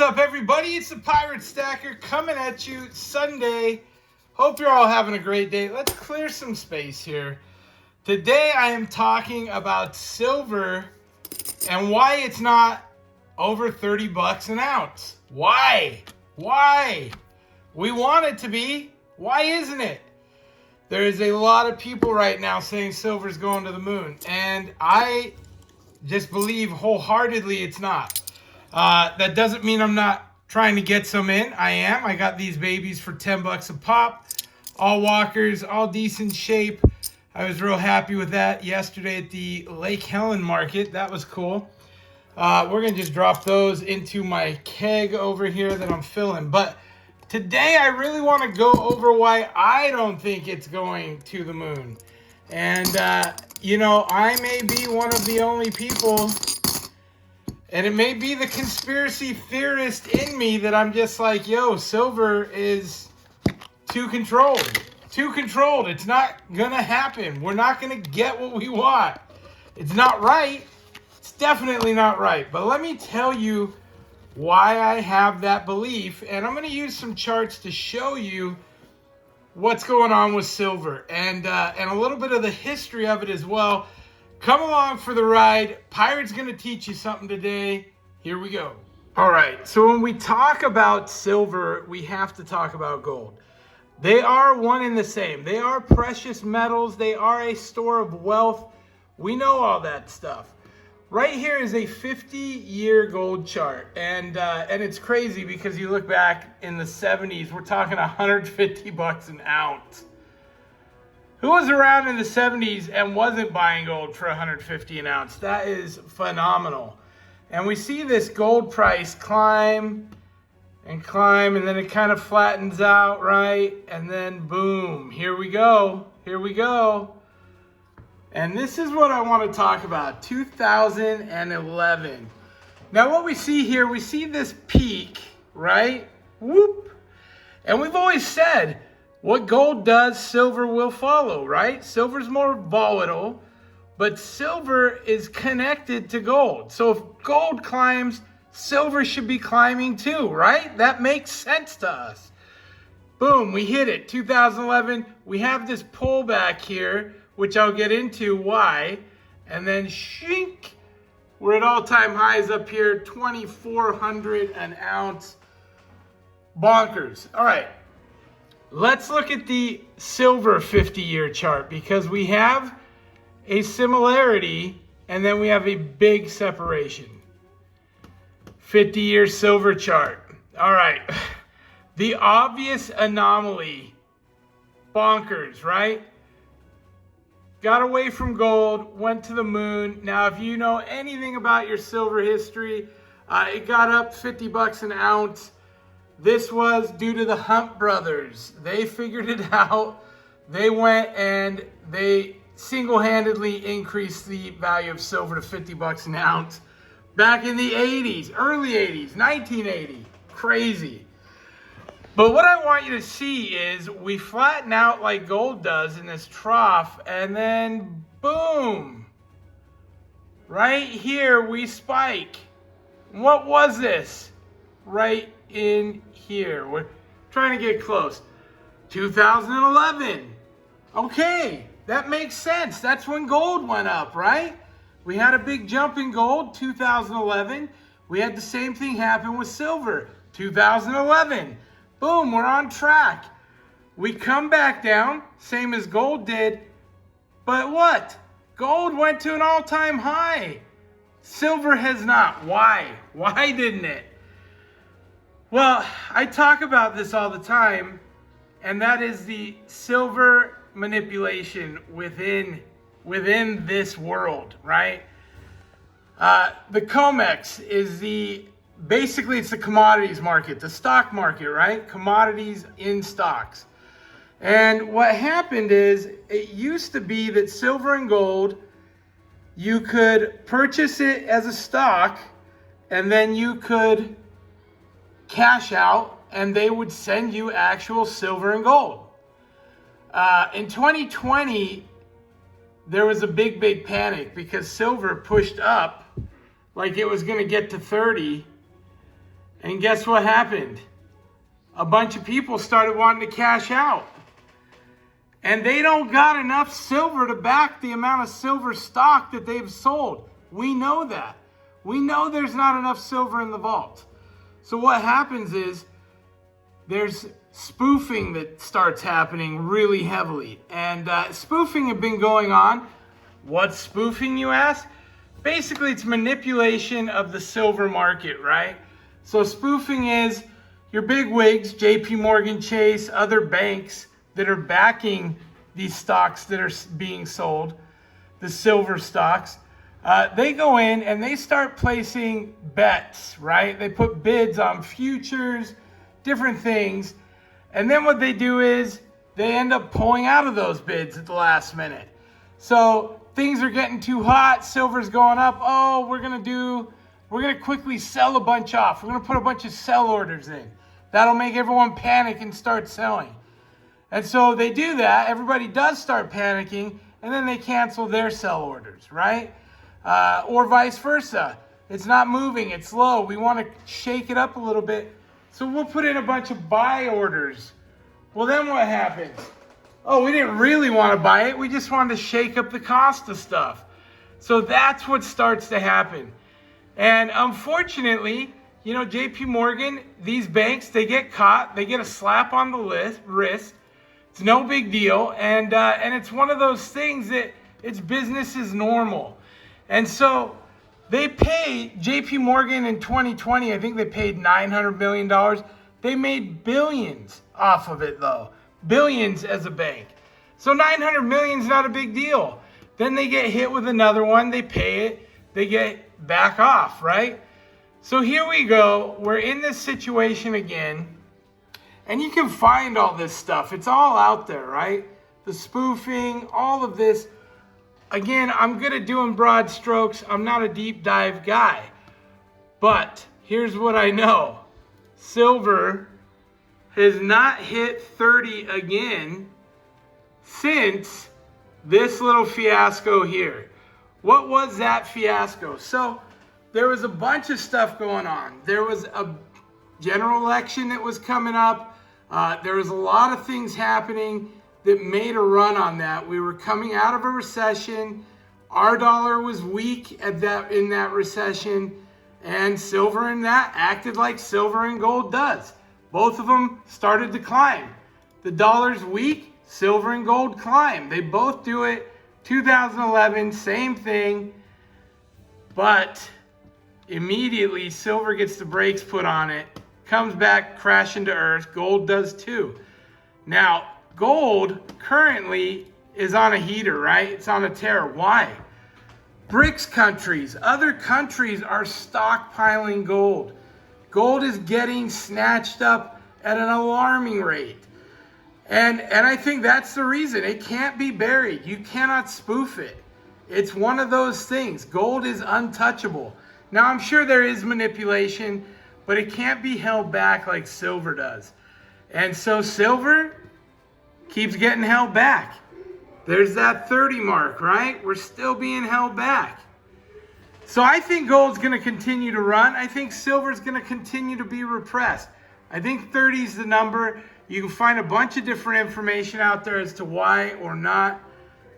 What's up, everybody? It's the Pirate Stacker coming at you Sunday. Hope you're all having a great day. Let's clear some space here. Today I am talking about silver and why it's not over 30 bucks an ounce. Why? We want it to be. Why isn't it? There is a lot of people right now saying silver's going to the moon, and I just believe wholeheartedly it's not. That doesn't mean I'm not trying to get some in. I am. I got these babies for 10 bucks a pop. All walkers, all decent shape. I was real happy with that yesterday at the Lake Helen market. That was cool. We're going to just drop those into my keg over here that I'm filling. But today I really want to go over why I don't think it's going to the moon. And, you know, I may be one of the only people, and it may be the conspiracy theorist in me, that I'm just like, yo, silver is too controlled. Too controlled. It's not going to happen. We're not going to get what we want. It's not right. It's definitely not right. But let me tell you why I have that belief. And I'm going to use some charts to show you what's going on with silver. And a little bit of the history of it as well. Come along for the ride. Pirate's going to teach you something today. Here we go. All right. So when we talk about silver, we have to talk about gold. They are one and the same. They are precious metals. They are a store of wealth. We know all that stuff. Right here is a 50-year gold chart. And it's crazy because you look back in the 70s, we're talking 150 bucks an ounce. Who was around in the 70s and wasn't buying gold for 150 an ounce? That is phenomenal. And we see this gold price climb and climb, and then it kind of flattens out, right? And then boom, here we go. Here we go. And this is what I want to talk about, 2011. Now what we see here, we see this peak, right? Whoop. And we've always said, what gold does, silver will follow, right? Silver's more volatile, but silver is connected to gold. So if gold climbs, silver should be climbing too, right? That makes sense to us. Boom, we hit it, 2011. We have this pullback here, which I'll get into why. And then shink, we're at all-time highs up here, 2,400 an ounce. Bonkers. All right. Let's look at the silver 50-year chart, because we have a similarity and then we have a big separation. 50-year silver chart. All right. The obvious anomaly. Bonkers, right? Got away from gold, went to the moon. Now, if you know anything about your silver history, it got up 50 bucks an ounce. This was due to the Hunt brothers. They figured it out. They went and they single-handedly increased the value of silver to 50 bucks an ounce back in the 80s, early 80s, 1980. Crazy. But what I want you to see is we flatten out like gold does in this trough, and then boom. Right here we spike. What was this? Right in here. We're trying to get close. 2011. Okay, that makes sense. That's when gold went up, right? We had a big jump in gold, 2011. We had the same thing happen with silver, 2011. Boom, we're on track. We come back down, same as gold did. But what? Gold went to an all-time high. Silver has not. Why? Why didn't it? Well, I talk about this all the time, and that is the silver manipulation within this world, right? The COMEX is basically it's the commodities market, the stock market, right? Commodities in stocks. And what happened is, it used to be that silver and gold, you could purchase it as a stock, and then you could cash out, and they would send you actual silver and gold. In 2020, there was a big panic because silver pushed up like it was going to get to 30, And guess what happened? A bunch of people started wanting to cash out. And they don't got enough silver to back the amount of silver stock that they've sold. We know that. We know there's not enough silver in the vault. So what happens is there's spoofing that starts happening really heavily. And spoofing had been going on. What's spoofing, you ask? Basically, it's manipulation of the silver market, right? So spoofing is your big wigs, JP Morgan Chase, other banks that are backing these stocks that are being sold, the silver stocks. They go in and they start placing bets, right? They put bids on futures, different things. And then what they do is they end up pulling out of those bids at the last minute. So things are getting too hot, silver's going up. Oh, we're gonna quickly sell a bunch off. We're gonna put a bunch of sell orders in. That'll make everyone panic and start selling. And so they do that, everybody does start panicking, and then they cancel their sell orders, right? Or vice versa. It's not moving, it's low. We want to shake it up a little bit. So we'll put in a bunch of buy orders. Well, then what happens? Oh, we didn't really want to buy it. We just wanted to shake up the cost of stuff. So that's what starts to happen. And unfortunately, you know, JP Morgan, these banks, they get caught. They get a slap on the wrist. It's no big deal. And it's one of those things that it's business as normal. And so they pay JP Morgan in 2020, I think they paid $900 million. They made billions off of it though. Billions as a bank. So 900 million is not a big deal. Then they get hit with another one, they pay it, they get back off, right? So here we go, we're in this situation again, and you can find all this stuff. It's all out there, right? The spoofing, all of this. Again, I'm good at doing broad strokes. I'm not a deep dive guy. But here's what I know. Silver has not hit 30 again since this little fiasco here. What was that fiasco? So there was a bunch of stuff going on. There was a general election that was coming up. There was a lot of things happening that made a run on that. We were coming out of a recession. Our dollar was weak in that recession, and silver in that acted like silver and gold does. Both of them started to climb. The dollar's weak, silver and gold climb. They both do it. 2011, same thing. But immediately silver gets the brakes put on it, comes back crashing to earth. Gold does too. Now, gold currently is on a heater, right? It's on a tear. Why? BRICS countries, other countries are stockpiling gold. Gold is getting snatched up at an alarming rate. And I think that's the reason. It can't be buried. You cannot spoof it. It's one of those things. Gold is untouchable. Now, I'm sure there is manipulation, but it can't be held back like silver does. And so silver keeps getting held back. There's that 30 mark, right? We're still being held back. So I think gold's going to continue to run. I think silver's going to continue to be repressed. I think 30 is the number. You can find a bunch of different information out there as to why or not.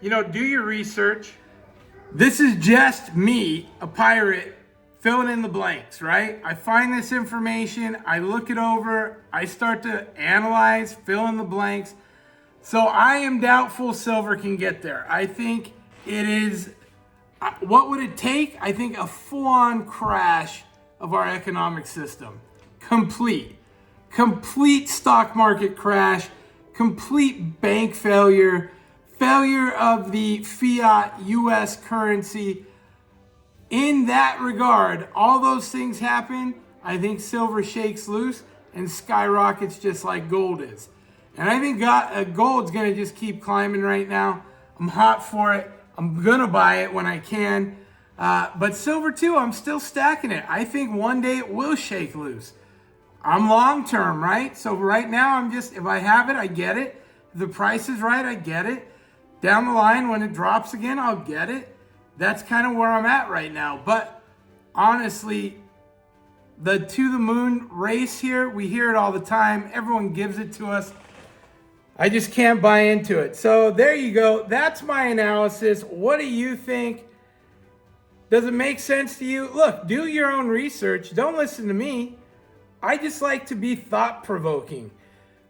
You know, do your research. This is just me, a pirate, filling in the blanks, right? I find this information, I look it over, I start to analyze, fill in the blanks. So I am doubtful silver can get there. I think it is, what would it take? I think a full-on crash of our economic system. Complete stock market crash, complete bank failure, failure of the fiat US currency. In that regard, all those things happen. I think silver shakes loose and skyrockets just like gold is. And I think gold's going to just keep climbing right now. I'm hot for it. I'm going to buy it when I can. But silver too, I'm still stacking it. I think one day it will shake loose. I'm long term, right? So right now I'm just, if I have it, I get it. If the price is right, I get it. Down the line, when it drops again, I'll get it. That's kind of where I'm at right now. But honestly, the to the moon race here. We hear it all the time. Everyone gives it to us. I just can't buy into it. So there you go. That's my analysis. What do you think? Does it make sense to you? Look, do your own research. Don't listen to me. I just like to be thought-provoking.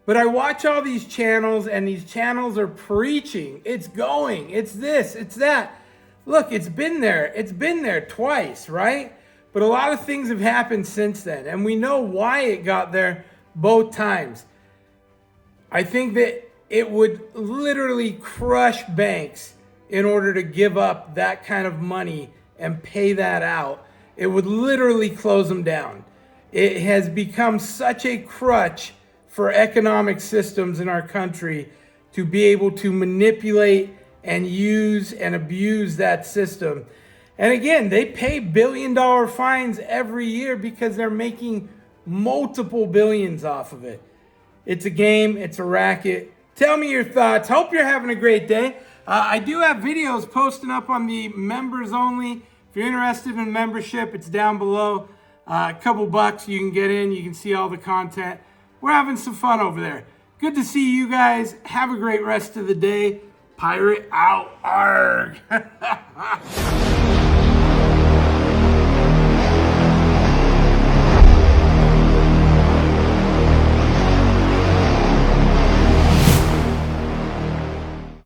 But I watch all these channels, and these channels are preaching. It's going. It's this. It's that. Look, it's been there. It's been there twice, right? But a lot of things have happened since then, and we know why it got there both times. I think that it would literally crush banks in order to give up that kind of money and pay that out. It would literally close them down. It has become such a crutch for economic systems in our country to be able to manipulate and use and abuse that system. And again, they pay billion-dollar fines every year because they're making multiple billions off of it. It's a game, it's a racket. Tell me your thoughts. Hope you're having a great day. I do have videos posting up on the members only. If you're interested in membership, it's down below. A couple bucks, you can get in, you can see all the content. We're having some fun over there. Good to see you guys. Have a great rest of the day. Pirate out. Arg.